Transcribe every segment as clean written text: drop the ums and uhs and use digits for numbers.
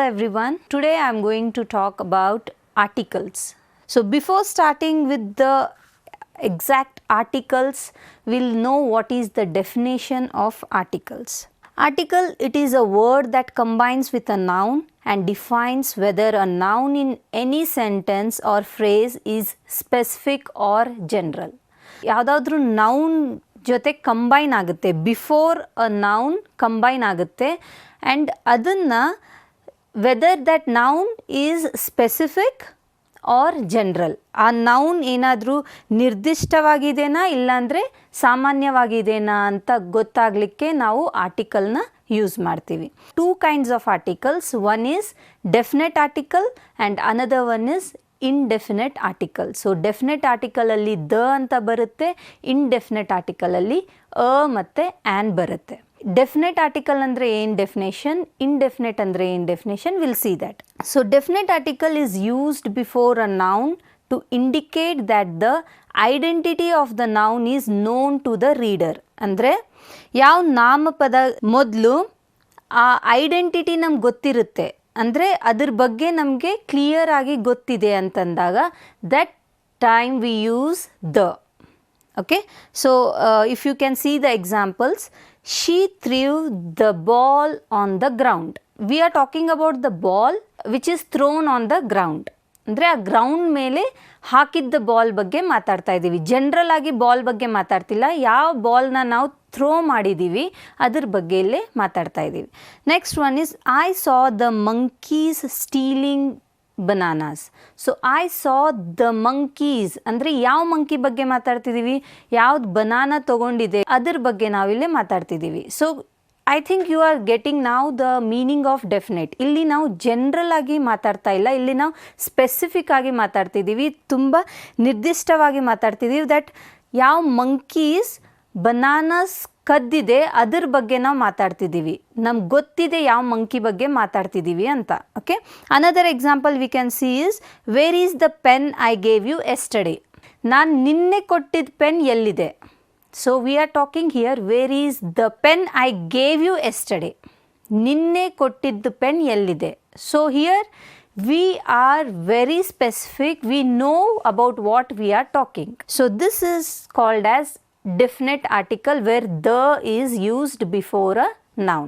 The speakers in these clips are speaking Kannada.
everyone. Today I am going to talk about articles. So before starting with the exact articles, we'll know what is the definition of articles. Article, it is a word that combines with a noun and defines whether a noun in any sentence or phrase is specific or general. ಯಾವುದಾದ್ರೂ noun ಜೊತೆ ಕಂಬೈನ್ ಆಗುತ್ತೆ, ಬಿಫೋರ್ ಅ ನೌನ್ ಕಂಬೈನ್ ಆಗುತ್ತೆ ಆ್ಯಂಡ್ ಅದನ್ನು whether that noun is specific or general. ಆ ನೌನ್ ಏನಾದರೂ ನಿರ್ದಿಷ್ಟವಾಗಿದೆನಾ ಇಲ್ಲಾಂದರೆ ಸಾಮಾನ್ಯವಾಗಿದೆನಾ ಅಂತ ಗೊತ್ತಾಗಲಿಕ್ಕೆ ನಾವು ಆರ್ಟಿಕಲ್ನ ಯೂಸ್ ಮಾಡ್ತೀವಿ. 2 kinds of articles. One is definite article and another one is indefinite article. So definite article ಅಲ್ಲಿ ದ ಅಂತ ಬರುತ್ತೆ, indefinite article ಅಲ್ಲಿ ಅ ಮತ್ತು ಆ್ಯನ್ ಬರುತ್ತೆ. ಡೆಫಿನೆಟ್ ಆರ್ಟಿಕಲ್ ಅಂದರೆ ಏನು ಡೆಫಿನೇಷನ್, indefinite ಅಂದರೆ ಏನು definition, will see that. So definite article is used before a noun to indicate that the identity of the noun is known to the reader. ಅಂದರೆ ಯಾವ ನಾಮಪದ ಮೊದಲು ಆ ಐಡೆಂಟಿಟಿ ನಮ್ಗೆ ಗೊತ್ತಿರುತ್ತೆ, ಅಂದರೆ ಅದ್ರ ಬಗ್ಗೆ ನಮಗೆ ಕ್ಲಿಯರ್ ಆಗಿ ಗೊತ್ತಿದೆ ಅಂತಂದಾಗ that time we use the. Okay, so if you can see the examples, she threw the ball on the ground. We are talking about the ball which is thrown on the ground. ಅಂದರೆ ಆ ಗ್ರೌಂಡ್ ಮೇಲೆ ಹಾಕಿದ್ದ ಬಾಲ್ ಬಗ್ಗೆ ಮಾತಾಡ್ತಾ ಇದ್ದೀವಿ, ಜನರಲ್ ಆಗಿ ಬಾಲ್ ಬಗ್ಗೆ ಮಾತಾಡ್ತಿಲ್ಲ. ಯಾವ ಬಾಲ್ನ ನಾವು ಥ್ರೋ ಮಾಡಿದ್ದೀವಿ ಅದ್ರ ಬಗ್ಗೆ ಇಲ್ಲೇ ಮಾತಾಡ್ತಾ ಇದ್ದೀವಿ. Next one is I saw the monkeys stealing bananas. So I saw the monkeys ಅಂದರೆ ಯಾವ ಮಂಕಿ ಬಗ್ಗೆ ಮಾತಾಡ್ತಿದ್ದೀವಿ, ಯಾವ್ದು ಬನಾನಾ ತೊಗೊಂಡಿದೆ ಅದ್ರ ಬಗ್ಗೆ ನಾವಿಲ್ಲೇ ಮಾತಾಡ್ತಿದ್ದೀವಿ. So I think you are getting ನಾವು ದ ಮೀನಿಂಗ್ ಆಫ್ ಡೆಫಿನೆಟ್. ಇಲ್ಲಿ ನಾವು ಜನರಲ್ ಆಗಿ ಮಾತಾಡ್ತಾ ಇಲ್ಲ, ಇಲ್ಲಿ ನಾವು ಸ್ಪೆಸಿಫಿಕ್ ಆಗಿ ಮಾತಾಡ್ತಿದ್ದೀವಿ, ತುಂಬ ನಿರ್ದಿಷ್ಟವಾಗಿ ಮಾತಾಡ್ತಿದ್ದೀವಿ. ದಟ್ ಯಾವ ಮಂಕೀಸ್ ಬನಾನಾಸ್ ಕದ್ದಿದೆ ಅದ್ರ ಬಗ್ಗೆ ನಾವು ಮಾತಾಡ್ತಿದ್ದೀವಿ, ನಮ್ಗೆ ಗೊತ್ತಿದೆ ಯಾವ ಮಂಕಿ ಬಗ್ಗೆ ಮಾತಾಡ್ತಿದ್ದೀವಿ ಅಂತ. Okay, another example we can see is where is the pen I gave you yesterday. ನಾನು ನಿನ್ನೆ ಕೊಟ್ಟಿದ್ದ ಪೆನ್ ಎಲ್ಲಿದೆ. So we are talking here where is the pen I gave you yesterday. ನಿನ್ನೆ ಕೊಟ್ಟಿದ್ದು ಪೆನ್ ಎಲ್ಲಿದೆ. So here we are very specific, we know about what we are talking. So this is called as definite article where the is used before a noun.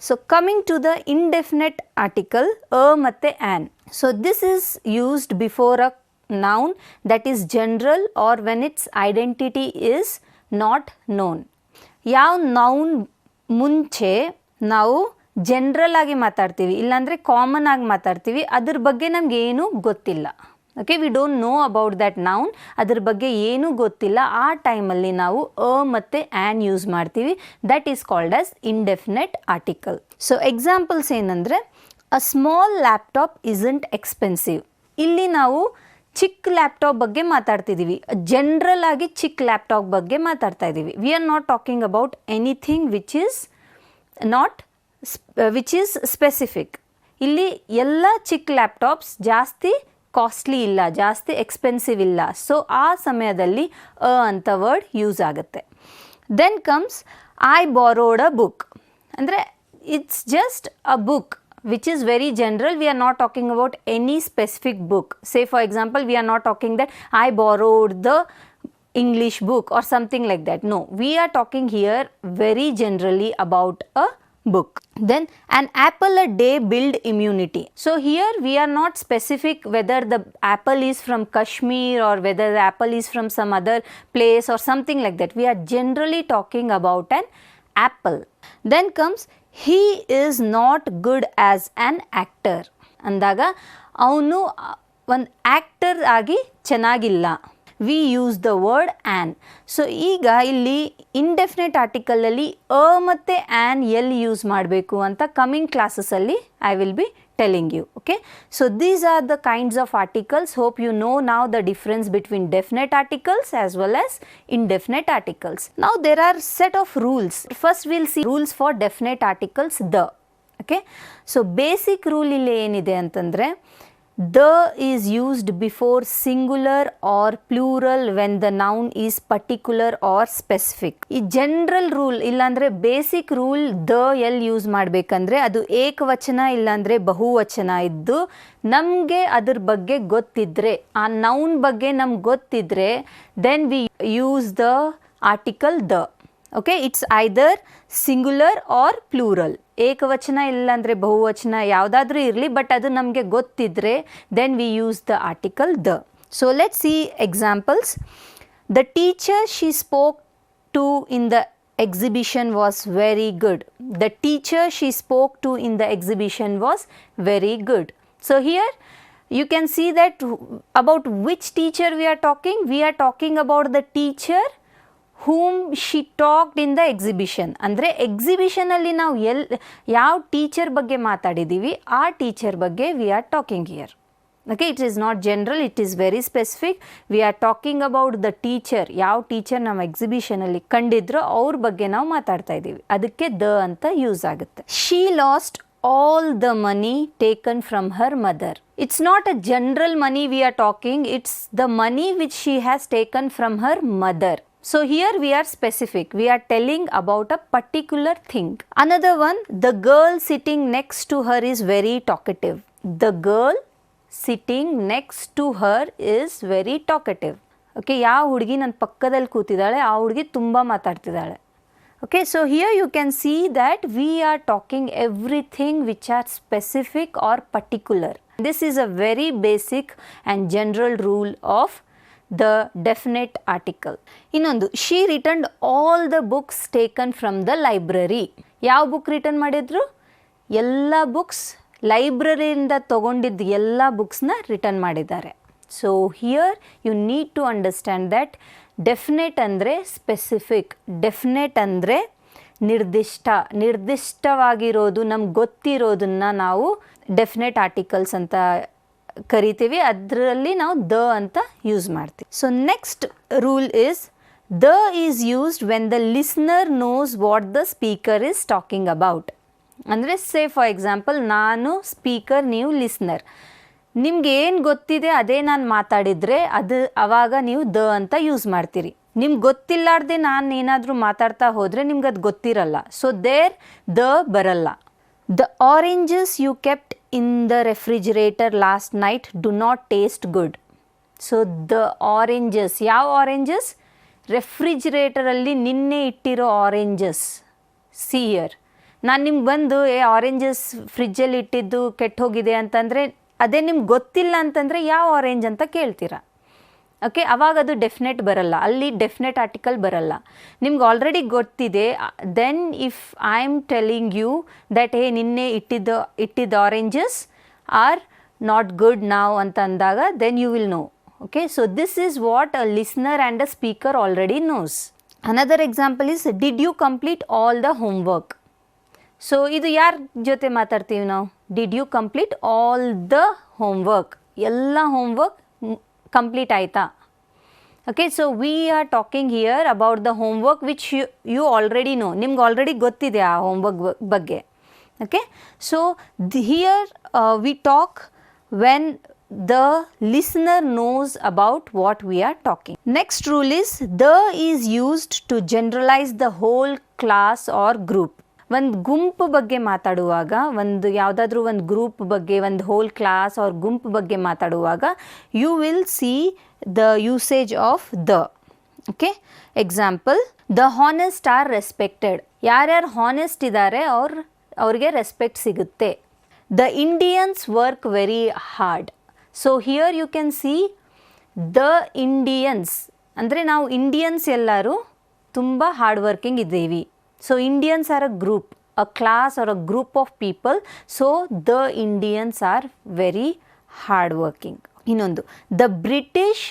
So coming to the indefinite article, a matte an. So this is used before a noun that is general or when its identity is not known. ಯಾವ noun ಮುಂಚೆ ನಾವು ಜನರಲ್ ಆಗಿ ಮಾತಾಡ್ತೀವಿ, ಇಲ್ಲಾಂದರೆ ಕಾಮನ್ ಆಗಿ ಮಾತಾಡ್ತೀವಿ, ಅದ್ರ ಬಗ್ಗೆ ನಮ್ಗೆ ಏನೂ ಗೊತ್ತಿಲ್ಲ. Okay, we don't know about that noun, ಅದ್ರ ಬಗ್ಗೆ ಏನೂ ಗೊತ್ತಿಲ್ಲ, ಆ ಟೈಮಲ್ಲಿ ನಾವು ಅ ಮತ್ತು ಆ್ಯನ್ ಯೂಸ್ ಮಾಡ್ತೀವಿ. That is called as indefinite article. So examples ಏನಂದರೆ, a small laptop isn't expensive. ಇಲ್ಲಿ ನಾವು ಚಿಕ್ಕ ಲ್ಯಾಪ್ಟಾಪ್ ಬಗ್ಗೆ ಮಾತಾಡ್ತಿದ್ದೀವಿ, ಜನರಲ್ ಆಗಿ ಚಿಕ್ಕ ಲ್ಯಾಪ್ಟಾಪ್ ಬಗ್ಗೆ ಮಾತಾಡ್ತಾ ಇದ್ದೀವಿ. V are not talking about anything which is specific. ಇಲ್ಲಿ ಎಲ್ಲ ಚಿಕ್ಕ ಲ್ಯಾಪ್ಟಾಪ್ಸ್ ಜಾಸ್ತಿ ಕಾಸ್ಟ್ಲಿ ಇಲ್ಲ, ಜಾಸ್ತಿ ಎಕ್ಸ್ಪೆನ್ಸಿವ್ ಇಲ್ಲ. ಸೊ ಆ ಸಮಯದಲ್ಲಿ ಅ ಅಂತ ವರ್ಡ್ ಯೂಸ್ ಆಗುತ್ತೆ. Then comes I borrowed a book. ಅಂದರೆ it's just a book which is very general. We are not talking about any specific book. Say for example, we are not talking that I borrowed the English book or something like that. No, we are talking here very generally about a book. Then an apple a day build immunity. So here we are not specific whether the apple is from Kashmir or whether the apple is from some other place or something like that. We are generally talking about an apple. Then comes he is not good as an actor. ಅಂದಾಗ ಅವನು ಒಂದು ಆ್ಯಕ್ಟರ್ ಆಗಿ ಚೆನ್ನಾಗಿಲ್ಲ. V use the word an. So ಈಗ ಇಲ್ಲಿ ಇಂಡೆಫಿನೆಟ್ ಆರ್ಟಿಕಲಲ್ಲಿ ಅ ಮತ್ತು ಆ್ಯನ್ ಎಲ್ಲಿ ಯೂಸ್ ಮಾಡಬೇಕು ಅಂತ ಕಮಿಂಗ್ ಕ್ಲಾಸಸಲ್ಲಿ I will be telling you. Okay, so these are the kinds of articles. Hope you know now the difference between definite articles as well as indefinite articles. Now there are set of rules. First we'll see rules for definite articles the. Okay, so basic rule ಇಲ್ಲಿ ಏನಿದೆ ಅಂತಂದರೆ, the is used before singular or plural when the noun is particular or specific. ಈ ಜನರಲ್ ರೂಲ್ ಇಲ್ಲಾಂದರೆ ಬೇಸಿಕ್ ರೂಲ್ ದ ಎಲ್ಲಿ ಯೂಸ್ ಮಾಡಬೇಕಂದ್ರೆ ಅದು ಏಕವಚನ ಇಲ್ಲಾಂದರೆ ಬಹುವಚನ ಇದ್ದು ನಮಗೆ ಅದ್ರ ಬಗ್ಗೆ ಗೊತ್ತಿದ್ರೆ, ಆ ನೌನ್ ಬಗ್ಗೆ ನಮ್ಗೆ ಗೊತ್ತಿದ್ರೆ then we use the article the. Okay, it's either singular or plural. ಏಕವಚನ ಇಲ್ಲಾಂದರೆ ಬಹುವಚನ ಯಾವುದಾದ್ರೂ ಇರಲಿ, ಬಟ್ ಅದು ನಮಗೆ ಗೊತ್ತಿದ್ರೆ then we use the article the. So let's see examples. The teacher she spoke to in the exhibition was very good. The teacher she spoke to in the exhibition was very good. So here you can see that about which teacher we are talking. We are talking about the teacher whom she talked in the exhibition. ಅಂದರೆ ಎಕ್ಸಿಬಿಷನಲ್ಲಿ ನಾವು ಯಾವ ಟೀಚರ್ ಬಗ್ಗೆ ಮಾತಾಡಿದ್ದೀವಿ ಆ ಟೀಚರ್ ಬಗ್ಗೆ V are talking here. Okay, it is not general, it is very specific. V are talking about the teacher. ಯಾವ ಟೀಚರ್ ನಾವು ಎಕ್ಸಿಬಿಷನಲ್ಲಿ ಕಂಡಿದ್ರೋ ಅವ್ರ ಬಗ್ಗೆ ನಾವು ಮಾತಾಡ್ತಾ ಇದ್ದೀವಿ, ಅದಕ್ಕೆ ದ ಅಂತ ಯೂಸ್ ಆಗುತ್ತೆ. She lost all the money taken from her mother. It's not a general money we are talking, it's the money which she has taken from her mother. So here we are specific, we are telling about a particular thing. Another one, the girl sitting next to her is very talkative. The girl sitting next to her is very talkative. Okay, ಯಾವ ಹುಡುಗಿ ನನ್ನ ಪಕ್ಕದಲ್ಲಿ ಕೂತಿದ್ದಾಳೆ ಆ ಹುಡುಗಿ ತುಂಬ ಮಾತಾಡ್ತಿದ್ದಾಳೆ. Okay, so here you can see that we are talking everything which are specific or particular. This is a very basic and general rule of the definite article. Innondu, she returned all the books taken from the library. ಯಾವ ಬುಕ್ ರಿಟರ್ನ್ ಮಾಡಿದ್ರು? ಎಲ್ಲ ಬುಕ್ಸ್, ಲೈಬ್ರರಿಯಿಂದ ತೊಗೊಂಡಿದ್ದ ಎಲ್ಲ ಬುಕ್ಸ್ನ ರಿಟರ್ನ್ ಮಾಡಿದ್ದಾರೆ. So here you need to understand that definite ಅಂದರೆ ಸ್ಪೆಸಿಫಿಕ್, ಡೆಫಿನೆಟ್ ಅಂದರೆ ನಿರ್ದಿಷ್ಟವಾಗಿರೋದು, ನಮ್ಗೆ ಗೊತ್ತಿರೋದನ್ನು ನಾವು ಡೆಫಿನೆಟ್ ಆರ್ಟಿಕಲ್ಸ್ ಅಂತ ಕರಿತೀವಿ. ಅದರಲ್ಲಿ ನಾವು ದ ಅಂತ ಯೂಸ್ ಮಾಡ್ತೀವಿ. So next rule is the is used when the listener knows what the speaker is talking about. ಅಂದರೆ ಸೇ ಫಾರ್ ಎಕ್ಸಾಂಪಲ್, ನಾನು ಸ್ಪೀಕರ್, ನೀವು ಲಿಸ್ನರ್. ನಿಮ್ಗೆ ಏನು ಗೊತ್ತಿದೆ ಅದೇ ನಾನು ಮಾತಾಡಿದರೆ ಅದು ಆವಾಗ ನೀವು ದ ಅಂತ ಯೂಸ್ ಮಾಡ್ತೀರಿ. ನಿಮ್ಗೆ ಗೊತ್ತಿಲ್ಲಾರ್ದೆ ನಾನು ಏನಾದರೂ ಮಾತಾಡ್ತಾ ಹೋದರೆ ನಿಮ್ಗೆ ಅದು ಗೊತ್ತಿರಲ್ಲ. ಸೊ ದೇರ್ ದ ಬರಲ್ಲ. The oranges you kept in the refrigerator last night do not taste good. So the oranges, ಯಾವ ಆರೆಂಜಸ್? ರೆಫ್ರಿಜಿರೇಟರಲ್ಲಿ ನಿನ್ನೆ ಇಟ್ಟಿರೋ ಆರೆಂಜಸ್. ಸಿ ಹಿಯರ್, ನಾನು ನಿಮ್ಗೆ ಬಂದು ಆರೆಂಜಸ್ ಫ್ರಿಜ್ಜಲ್ಲಿ ಇಟ್ಟಿದ್ದು ಕೆಟ್ಟು ಹೋಗಿದೆ ಅಂತಂದರೆ ಅದೇ ನಿಮ್ಗೆ ಗೊತ್ತಿಲ್ಲ ಅಂತಂದರೆ ಯಾವ ಆರೆಂಜ್ ಅಂತ ಕೇಳ್ತೀರಾ. ಓಕೆ, ಅವಾಗ ಅದು ಡೆಫಿನೆಟ್ ಬರಲ್ಲ, ಅಲ್ಲಿ ಡೆಫಿನೆಟ್ ಆರ್ಟಿಕಲ್ ಬರಲ್ಲ. ನಿಮ್ಗೆ ಆಲ್ರೆಡಿ ಗೊತ್ತಿದೆ, then if I am telling you that ನಿನ್ನೆ ಇಟ್ಟಿದ್ದ ಆರೆಂಜಸ್ ಆರ್ ನಾಟ್ ಗುಡ್ ನಾವ್ ಅಂತ ಅಂದಾಗ then you will know. Okay, so this is what a listener and a speaker already knows. Another example is did you complete all the homework. So ಇದು ಯಾರ ಜೊತೆ ಮಾತಾಡ್ತೀವಿ ನಾವು? Did you complete all the homework, ಎಲ್ಲ ಹೋಮ್ವರ್ಕ್ ಕಂಪ್ಲೀಟ್ ಆಯಿತಾ? Okay, so we are talking here about the homework which you already know. ನಿಮ್ಗೆ ಆಲ್ರೆಡಿ ಗೊತ್ತಿದೆ ಆ ಹೋಮ್ವರ್ಕ್ ಬಗ್ಗೆ. Okay, so here we talk when the listener knows about what we are talking. Next rule is the is used to generalise the whole class or group. ಒಂದು ಗುಂಪು ಬಗ್ಗೆ ಮಾತಾಡುವಾಗ, ಒಂದು ಯಾವುದಾದ್ರೂ ಒಂದು ಗ್ರೂಪ್ ಬಗ್ಗೆ, ಒಂದು ಹೋಲ್ ಕ್ಲಾಸ್ ಅವ್ರ ಗುಂಪು ಬಗ್ಗೆ ಮಾತಾಡುವಾಗ you will see the usage of the. Okay, example, the honest are respected. ಯಾರ್ಯಾರು ಹಾನೆಸ್ಟ್ ಇದ್ದಾರೆ ಅವ್ರಿಗೆ ರೆಸ್ಪೆಕ್ಟ್ ಸಿಗುತ್ತೆ. The Indians work very hard. So here you can see the Indians ಅಂದರೆ ನಾವು ಇಂಡಿಯನ್ಸ್ ಎಲ್ಲರೂ ತುಂಬ ಹಾರ್ಡ್ ವರ್ಕಿಂಗ್ ಇದ್ದೀವಿ. So Indians are a group, a class or a group of people. So the Indians are very hardworking. Innondu, the British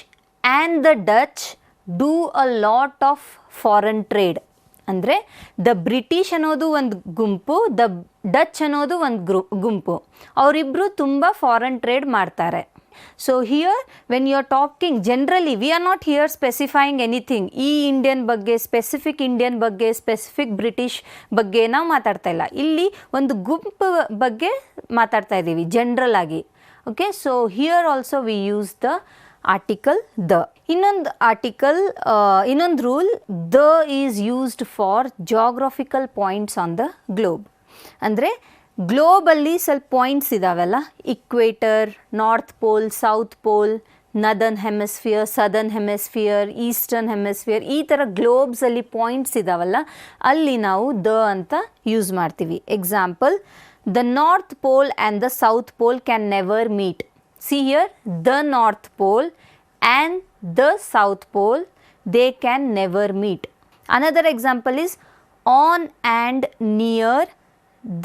and the Dutch do a lot of foreign trade. ಅಂದರೆ ದ ಬ್ರಿಟಿಷ್ ಅನ್ನೋದು ಒಂದು ಗುಂಪು, ದ ಡಚ್ ಅನ್ನೋದು ಒಂದು ಗುಂಪು, ಅವರಿಬ್ಬರು ತುಂಬ ಫಾರಿನ್ ಟ್ರೇಡ್ ಮಾಡ್ತಾರೆ. So here when you are talking generally, we are not here specifying anything. ಈ ಇಂಡಿಯನ್ ಬಗ್ಗೆ, ಸ್ಪೆಸಿಫಿಕ್ ಇಂಡಿಯನ್ ಬಗ್ಗೆ, ಸ್ಪೆಸಿಫಿಕ್ ಬ್ರಿಟಿಷ್ ಬಗ್ಗೆ ನಾವು ಮಾತಾಡ್ತಾ ಇಲ್ಲ. ಇಲ್ಲಿ ಒಂದು ಗುಂಪು ಬಗ್ಗೆ ಮಾತಾಡ್ತಾ ಇದ್ದೀವಿ ಜನರಲ್ ಆಗಿ. Okay, so here also we use the article the. Inund rule, the is used for geographical points on the globe. ಅಂದರೆ ಗ್ಲೋಬಲ್ಲಿ ಸ್ವಲ್ಪ ಪಾಯಿಂಟ್ಸ್ ಇದ್ದಾವಲ್ಲ, equator, north pole, south pole, northern hemisphere, southern hemisphere, eastern hemisphere, ಈ ಥರ ಗ್ಲೋಬ್ಸಲ್ಲಿ ಪಾಯಿಂಟ್ಸ್ ಇದ್ದಾವಲ್ಲ, ಅಲ್ಲಿ ನಾವು ದ ಅಂತ ಯೂಸ್ ಮಾಡ್ತೀವಿ. Example, the north pole and the south pole can never meet. See here, the north pole and the south pole, they can never meet. Another example is, on and near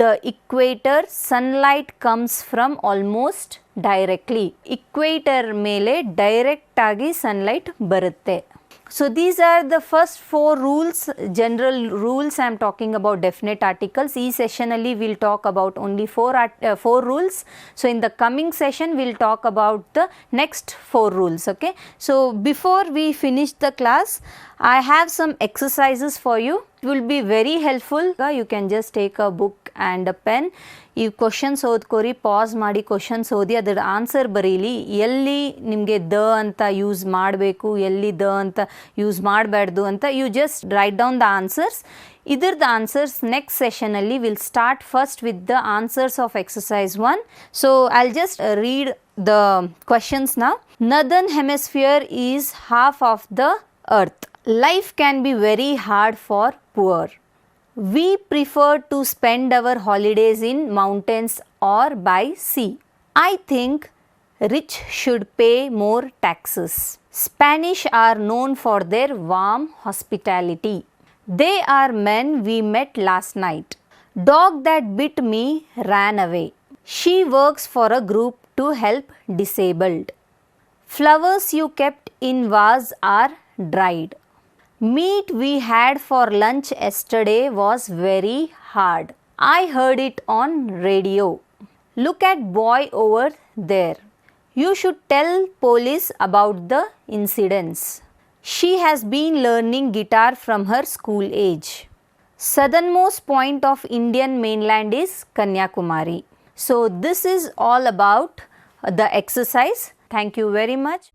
the equator sunlight comes from almost directly. Equator ಮೇಲೆ direct ಆಗಿ sunlight ಬರುತ್ತೆ. So these are the first 4 rules, general rules I am talking about definite articles. ಈ session ಅಲ್ಲಿ we'll talk about only 4 rules. So in the coming session we'll talk about the next 4 rules. Okay. So before we finish the class, I have some exercises for you. It will be very helpful. You can just take a book and a pen. ಈ ಕ್ವಶನ್ಸ್ ಓದ್ಕೋರಿ, ಪಾಸ್ ಮಾಡಿ ಕ್ವಶನ್ಸ್ ಓದಿ ಅದರ ಆನ್ಸರ್ ಬರೀಲಿ. ಎಲ್ಲಿ ನಿಮಗೆ ದ ಅಂತ ಯೂಸ್ ಮಾಡಬೇಕು, ಎಲ್ಲಿ ದ ಅಂತ ಯೂಸ್ ಮಾಡಬಾರ್ದು ಅಂತ you just write down the answers. ಇದ್ರದ್ದು ಆನ್ಸರ್ಸ್ ನೆಕ್ಸ್ಟ್ ಸೆಷನಲ್ಲಿ will start first with the answers of exercise 1. So I'll just read the questions now. Northern hemisphere is half of the earth. Life can be very hard for poor. We prefer to spend our holidays in mountains or by sea. I think rich should pay more taxes. Spanish are known for their warm hospitality. They are men we met last night. Dog that bit me ran away. She works for a group to help disabled. Flowers you kept in vase are dried. Meat we had for lunch yesterday was very hard. I heard it on radio. Look at boy over there. You should tell police about the incidents. She has been learning guitar from her school age. Southernmost point of Indian mainland is Kanyakumari. So this is all about the exercise. Thank you very much.